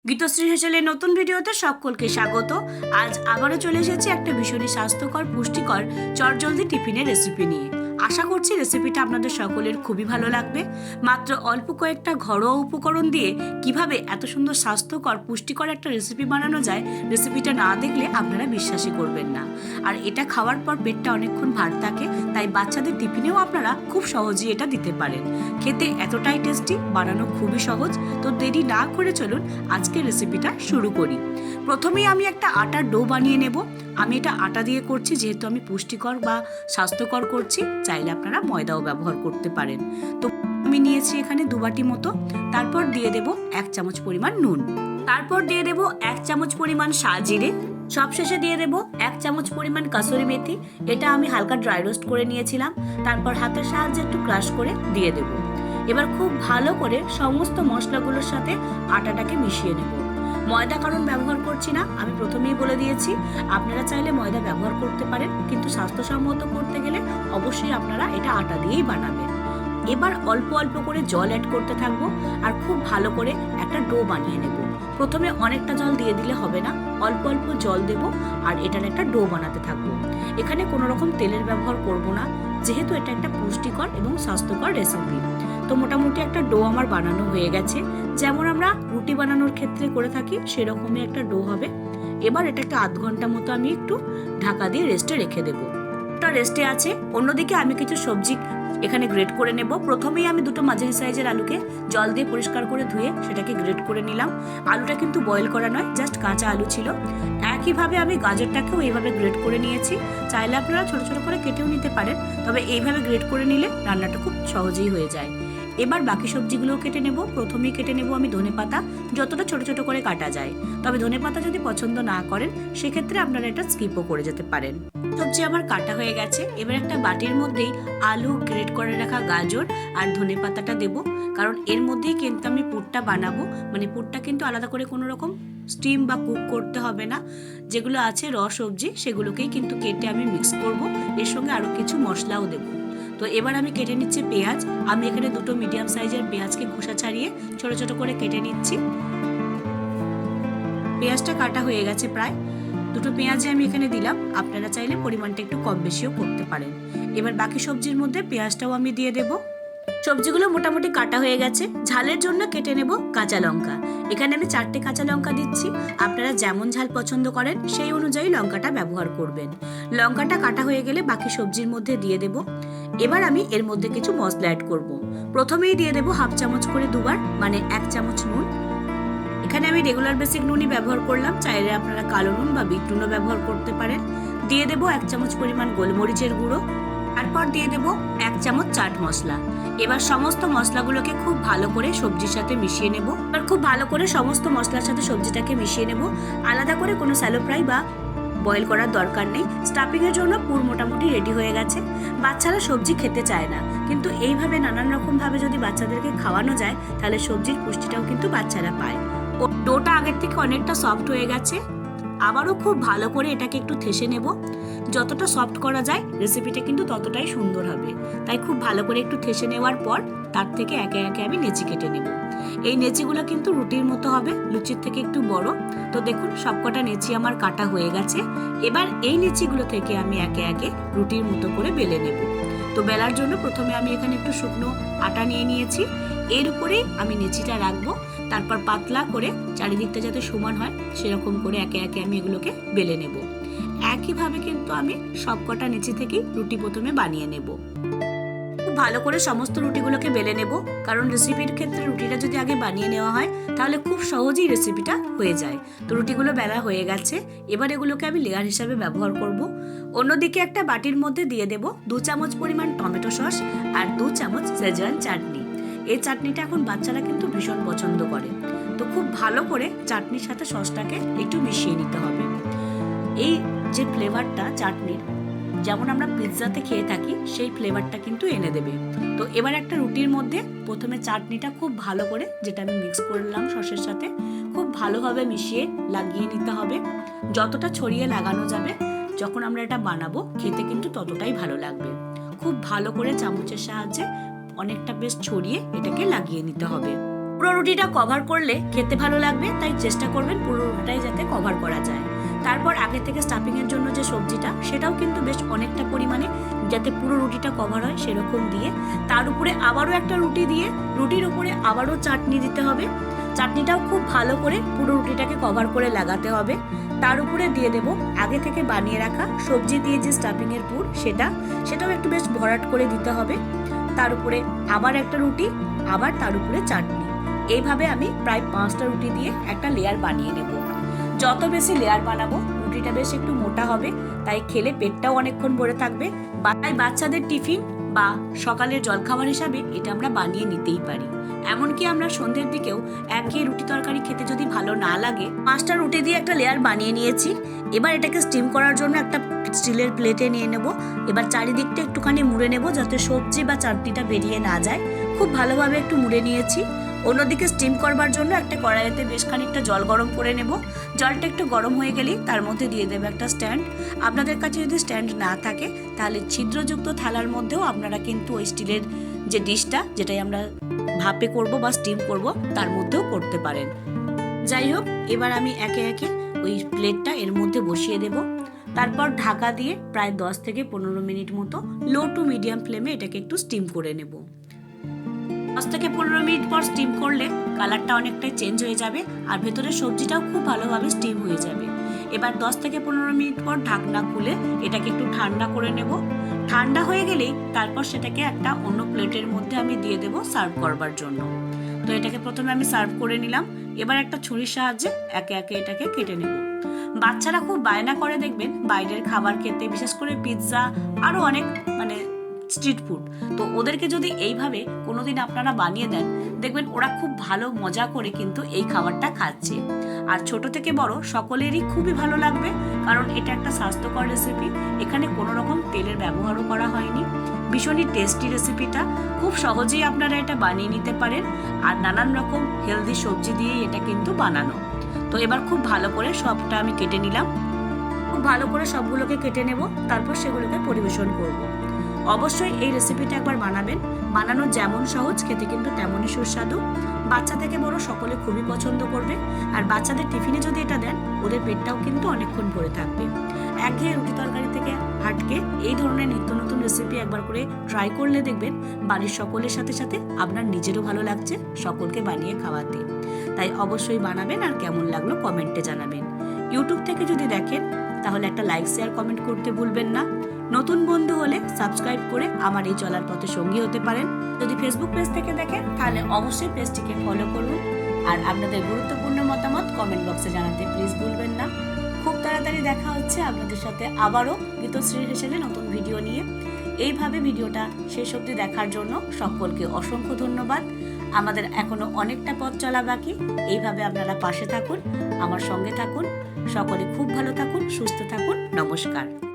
গীতশ্রী হেসেলের নতুন ভিডিওতে সকলকে স্বাগত। আজ আবারও চলে এসেছি একটা ভীষণই স্বাস্থ্যকর পুষ্টিকর চটজলদি টিফিনের রেসিপি নিয়ে। আশা করছি রেসিপিটা আপনাদের সকলের খুবই ভালো লাগবে। মাত্র অল্প কয়েকটা ঘরোয়া উপকরণ দিয়ে কিভাবে এত সুন্দর স্বাস্থ্যকর পুষ্টিকর একটা রেসিপি বানানো যায়, রেসিপিটা না দেখলে আপনারা বিশ্বাসই করবেন না। আর এটা খাওয়ার পর পেটটা অনেকক্ষণ ভার থাকে, তাই বাচ্চাদের টিফিনেও আপনারা খুব সহজেই এটা দিতে পারেন। খেতে এতটাই টেস্টি, বানানো খুবই সহজ। তো দেরি না করে চলুন আজকের রেসিপিটা শুরু করি। প্রথমেই আমি একটা আটার ডো বানিয়ে নেব। আমি এটা আটা দিয়ে করছি, যেহেতু আমি পুষ্টিকর বা স্বাস্থ্যকর করছি। চাইলে আপনারা ময়দাও ব্যবহার করতে পারেন। তো আমি নিয়েছি এখানে 2 বাটি মতো। তারপর দিয়ে দেব 1 চামচ পরিমাণ নুন। তারপর দিয়ে দেব 1 চামচ পরিমাণ সাজিরে। সবশেষে দিয়ে দেব 1 চামচ পরিমাণ কাসুরি মেথি। এটা আমি হালকা ড্রাই রোস্ট করে নিয়েছিলাম। তারপর হাতের সাহায্যে একটু ক্রাশ করে দিয়ে দেব। এবার খুব ভালো করে সমস্ত মশলাগুলোর সাথে আটাটাকে মিশিয়ে নেব। ময়দা কারণ ব্যবহার করছি না, আমি প্রথমেই বলে দিয়েছি। আপনারা চাইলে ময়দা ব্যবহার করতে পারেন, কিন্তু স্বাস্থ্যসম্মত করতে গেলে অবশ্যই আপনারা এটা আটা দিয়েই বানাবেন। এবার অল্প অল্প করে জল অ্যাড করতে থাকবো আর খুব ভালো করে একটা ডো বানিয়ে নেব। প্রথমে অনেকটা জল দিয়ে দিলে হবে না, অল্প অল্প জল দেব আর এটার একটা ডো বানাতে থাকবো। এখানে কোনো রকম তেলের ব্যবহার করব না, যেহেতু এটা একটা পুষ্টিকর এবং স্বাস্থ্যকর রেসিপি। তো মোটামুটি একটা ডো আমার বানানো হয়ে গেছে। যেমন আমরা রুটি বানানোর ক্ষেত্রে করে থাকি সেরকমই একটা ডো হবে। এবার এটাকে আধ ঘন্টা মতো আমি একটু ঢাকা দিয়ে রেস্টে রেখে দেবো। রেস্টে আছে। অন্যদিকে আমি কিছু সবজি এখানে গ্রেট করে নেব। প্রথমেই আমি 2টো মাঝারি সাইজের আলুকে জল দিয়ে পরিষ্কার করে ধুয়ে সেটাকে গ্রেট করে নিলাম। আলুটা কিন্তু বয়েল করা নয়, জাস্ট কাঁচা আলু ছিল। একইভাবে আমি গাজরটাকেও এইভাবে গ্রেট করে নিয়েছি। চাইলে আপনারা ছোট ছোট করে কেটেও নিতে পারেন, তবে এইভাবে গ্রেট করে নিলে রান্নাটা খুব সহজেই হয়ে যায়। এবার বাকি সবজিগুলোও কেটে নেব। প্রথমেই কেটে নেব আমি ধনেপাতা, যতটা ছোট ছোট করে কাটা যায়। তবে ধনেপাতা যদি পছন্দ না করেন সেক্ষেত্রে আপনারা এটা স্কিপও করে যেতে পারেন। সবজি আমার কাটা হয়ে গেছে। এবার একটা বাটির মধ্যেই আলু, গ্রেট করে রাখা গাজর আর ধনেপাতাটা দেব, কারণ এর মধ্যেই কিন্তু আমি পুরটা বানাবো। মানে পুরটা কিন্তু আলাদা করে কোনো রকম স্টিম বা কুক করতে হবে না। যেগুলো আছে র সবজি সেগুলোকেই কিন্তু কেটে আমি মিক্স করব। এর সঙ্গে আরো কিছু মশলাও দেব। তো এবার আমি কেটে নিচ্ছি পেঁয়াজ। আমি এখানে 2টো মিডিয়াম সাইজের পেঁয়াজকে খোসা ছাড়িয়ে ছোট ছোট করে কেটে নিচ্ছি। পেঁয়াজটা কাটা হয়ে গেছে প্রায়। 2টো পেঁয়াজে আমি এখানে দিলাম। আপনারা চাইলে পরিমাণটা একটু কম বেশিও করতে পারেন। এবার বাকি সবজির মধ্যে পেঁয়াজটাও আমি দিয়ে দেব। সবজিগুলো মোটামুটি কাটা হয়ে গেছে। ঝালের জন্য কেটে নেব কাঁচা লঙ্কা। এখানে আমি 4টে কাঁচা লঙ্কা দিচ্ছি। আপনারা যেমন ঝাল পছন্দ করেন সেই অনুযায়ী লঙ্কাটা ব্যবহার করবেন। লঙ্কাটা কাটা হয়ে গেলে বাকি সবজির মধ্যে দিয়ে দেব। এবার আমি এর মধ্যে কিছু মশলা অ্যাড করব। প্রথমেই দিয়ে দেব 1/2 চামচ করে দুবার, মানে 1 চামচ নুন। এখানে আমি রেগুলার বেসিক নুনই ব্যবহার করলাম, চাইলে আপনারা কালো নুন বা বিট নুনও ব্যবহার করতে পারেন। দিয়ে দেব 1 চামচ পরিমাণ গোলমরিচের গুঁড়ো। তারপর দিয়ে দেব 1 চামচ চাট মশলা। এবার সমস্ত মশলাগুলোকে খুব ভালো করে সবজির সাথে মিশিয়ে নেব। এবার খুব ভালো করে সমস্ত মশলার সাথে সবজিটাকে মিশিয়ে নেব। আলাদা করে কোনো স্যালো ফ্রাই বা বয়েল করার দরকার নেই। স্টাফিং এর জন্য পুর মোটামুটি রেডি হয়ে গেছে। বাচ্চারা সবজি খেতে চায় না, কিন্তু এইভাবে নানান রকম ভাবে যদি বাচ্চাদেরকে খাওয়ানো যায় তাহলে সবজির পুষ্টিটাও কিন্তু বাচ্চারা পায়। ডোটা আগের থেকে অনেকটা সফট হয়ে গেছে। আবারও খুব ভালো করে এটাকে একটু ঠেসে নেব। যতটা সফট করা যায় রেসিপিটা কিন্তু ততটাই সুন্দর হবে। তাই খুব ভালো করে একটু ঠেসে নেওয়ার পর তার থেকে একে একে আমি নেচি কেটে নেব। এই নেচিগুলো কিন্তু রুটির মতো হবে, লুচির থেকে একটু বড়। তো দেখুন সবকটা নেচি আমার কাটা হয়ে গেছে। এবার এই নেচিগুলো থেকে আমি একে একে রুটির মতো করে বেলে নেব। তো বেলার জন্য প্রথমে আমি এখানে একটু শুকনো আটা নিয়ে নিয়েছি। এর উপরেই আমি নেচিটা রাখবো। তারপর পাতলা করে চারিদিকটা যাতে সমান হয় সেরকম করে একে একে আমি এগুলোকে বেলে নেব। একইভাবে কিন্তু আমি সবকটা নেচি থেকেই রুটি প্রথমে বানিয়ে নেব। খুব ভালো করে সমস্ত রুটিগুলোকে বেলে নেব, কারণ রেসিপির ক্ষেত্রে রুটিটা যদি আগে বানিয়ে নেওয়া হয় তাহলে খুব সহজেই রেসিপিটা হয়ে যায়। তো রুটিগুলো বেলা হয়ে গেছে। এবার এগুলোকে আমি লেয়ার হিসাবে ব্যবহার করব। অন্যদিকে একটা বাটির মধ্যে দিয়ে দেব 2 চামচ পরিমাণ টমেটো সস আর 2 চামচ শেজওয়ান চাটনি। এই চাটনিটা এখন বাচ্চারা কিন্তু ভীষণ পছন্দ করে। তো খুব ভালো করে চাটনির সাথে সসটাকে একটু মিশিয়ে নিতে হবে। এই যে ফ্লেভারটা চাটনির, যেমন আমরা পিৎজাতে খেয়ে থাকি সেই ফ্লেভারটা কিন্তু এনে দেবে। তো এবার একটা রুটির মধ্যে প্রথমে চাটনিটা খুব ভালো করে, যেটা আমি মিক্স করলাম সসের সাথে, খুব ভালোভাবে মিশিয়ে লাগিয়ে নিতে হবে। যতটা ছড়িয়ে লাগানো যাবে, যখন আমরা এটা বানাবো খেতে কিন্তু ততটাই ভালো লাগবে। খুব ভালো করে চামচের সাহায্যে অনেকটা বেশ ছড়িয়ে এটাকে লাগিয়ে নিতে হবে। পুরো রুটিটা কভার করলে খেতে ভালো লাগবে, তাই চেষ্টা করবেন পুরো রুটিটাই যাতে কভার করা যায়। তারপর আগে থেকে স্টাফিংয়ের জন্য যে সবজিটা সেটাও কিন্তু বেশ অনেকটা পরিমাণে যাতে পুরো রুটিটা কভার হয় সেরকম দিয়ে তার উপরে আবারও একটা রুটি দিয়ে রুটির উপরে আবারও চাটনি দিতে হবে। চাটনিটাও খুব ভালো করে পুরো রুটিটাকে কভার করে লাগাতে হবে। তার উপরে দিয়ে দেব আগে থেকে বানিয়ে রাখা সবজি দিয়ে যে স্টাফিংয়ের পুর সেটাও একটু বেশ ভরাট করে দিতে হবে। তার উপরে আবার একটা রুটি, আবার তার উপরে চাটনি। এইভাবে আমি প্রায় 5টা রুটি দিয়ে একটা লেয়ার বানিয়ে নেব। যত বেশি লেয়ার বানাবো রুটিটা বেশ একটু মোটা হবে, তাই খেলে পেটটাও অনেকক্ষণ ভরে থাকবে। তাই বাচ্চাদের টিফিন বা সকালের জলখাবার হিসাবে এটা আমরা বানিয়ে নিতেই পারি। এমনকি আমরা সন্ধ্যের দিকেও একঘেয়ে রুটি তরকারি খেতে যদি ভালো না লাগে 5টা রুটি দিয়ে একটা লেয়ার বানিয়ে নিয়েছি। এবার এটাকে স্টিম করার জন্য একটা স্টিলের প্লেটে নিয়ে নেব। এবার চারিদিকটা একটুখানি মুড়ে নেব যাতে সবজি বা চাটনিটা বেরিয়ে না যায়। খুব ভালোভাবে একটু মুড়ে নিয়েছি। অন্যদিকে স্টিম করবার জন্য একটা কড়াইতে বেশ খানিকটা জল গরম করে নেব। জলটা একটু গরম হয়ে গেলেই তার মধ্যে দিয়ে দেবে একটা স্ট্যান্ড। আপনাদের কাছে যদি স্ট্যান্ড না থাকে তাহলে ছিদ্রযুক্ত থালার মধ্যেও আপনারা কিন্তু ওই স্টিলের যে ডিশটা যেটাই আমরা ভাপে করব বা স্টিম করব তার মধ্যেও করতে পারেন। যাই হোক, এবার আমি একে একে ওই প্লেটটা এর মধ্যে বসিয়ে দেব। তারপর ঢাকা দিয়ে প্রায় 10 থেকে 15 মিনিট মতো লো টু মিডিয়াম ফ্লেমে এটাকে একটু স্টিম করে নেব। 10 থেকে 15 মিনিট পর স্টিম করলে কালারটা অনেকটাই চেঞ্জ হয়ে যাবে আর ভেতরের সবজিটাও খুব ভালোভাবে স্টিম হয়ে যাবে। এবার 10 থেকে 15 মিনিট পর ঢাকনা খুলে এটাকে একটু ঠান্ডা করে নেব। ঠান্ডা হয়ে গেলেই তারপর সেটাকে একটা অন্য প্লেটের মধ্যে আমি দিয়ে দেব সার্ভ করবার জন্য। তো এটাকে প্রথমে আমি সার্ভ করে নিলাম। এবার একটা ছুরির সাহায্যে একে একে এটাকে কেটে নেব। বাচ্চারা খুব বায়না করে দেখবেন বাইরের খাবার খেতে, বিশেষ করে পিৎজা আরও অনেক স্ট্রিট ফুড। তো ওদেরকে যদি এইভাবে কোনোদিন আপনারা বানিয়ে দেন দেখবেন ওরা খুব ভালো মজা করে কিন্তু এই খাবারটা খাচ্ছে। আর ছোট থেকে বড় সকলেরই খুবই ভালো লাগবে, কারণ এটা একটা স্বাস্থ্যকর রেসিপি। এখানে কোনো রকম তেলের ব্যবহারও করা হয়নি। ভীষণই টেস্টি রেসিপিটা, খুব সহজেই আপনারা এটা বানিয়ে নিতে পারেন। আর নানান রকম হেলদি সবজি দিয়ে এটা কিন্তু বানানো। তো এবার খুব ভালো করে সবটা আমি কেটে নিলাম। খুব ভালো করে সবগুলোকে কেটে নেব, তারপর সেগুলোকে পরিবেশন করব। অবশ্যই এই রেসিপিটা একবার বানাবেন। বানানো যেমন সহজ, খেতে কিন্তু তেমনই সুস্বাদু। বাচ্চা থেকে বড় সকলে খুবই পছন্দ করবে। আর বাচ্চাদের টিফিনে যদি এটা দেন ওদের পেটটাও কিন্তু অনেকক্ষণ ভরে থাকবে। একঘেয়ে রুটি তরকারি থেকে হাটকে এই ধরনের নিত্য নতুন রেসিপি একবার করে ট্রাই করলে দেখবেন বাড়ির সকলের সাথে সাথে আপনার নিজেরও ভালো লাগছে সকলকে বানিয়ে খাওয়াতে। তাই অবশ্যই বানাবেন আর কেমন লাগলো কমেন্টে জানাবেন। ইউটিউব থেকে যদি দেখেন তাহলে একটা লাইক শেয়ার কমেন্ট করতে ভুলবেন না। নতুন বন্ধু হলে সাবস্ক্রাইব করে আমার এই চলার পথে সঙ্গী হতে পারেন। যদি ফেসবুক পেজ থেকে দেখেন তাহলে অবশ্যই পেজটিকে ফলো করুন। আর আপনাদের গুরুত্বপূর্ণ মতামত কমেন্ট বক্সে জানাতে প্লিজ ভুলবেন না। খুব তাড়াতাড়ি দেখা হচ্ছে আপনাদের সাথে আবারও গীতশ্রী হিসেবে নতুন ভিডিও নিয়ে। এইভাবে ভিডিওটা শেষ অবধি দেখার জন্য সকলকে অসংখ্য ধন্যবাদ। আমাদের এখনো অনেকটা পথ চলা বাকি। এইভাবে আপনারা পাশে থাকুন, আমার সঙ্গে থাকুন। সকলে খুব ভালো থাকুন, সুস্থ থাকুন। নমস্কার।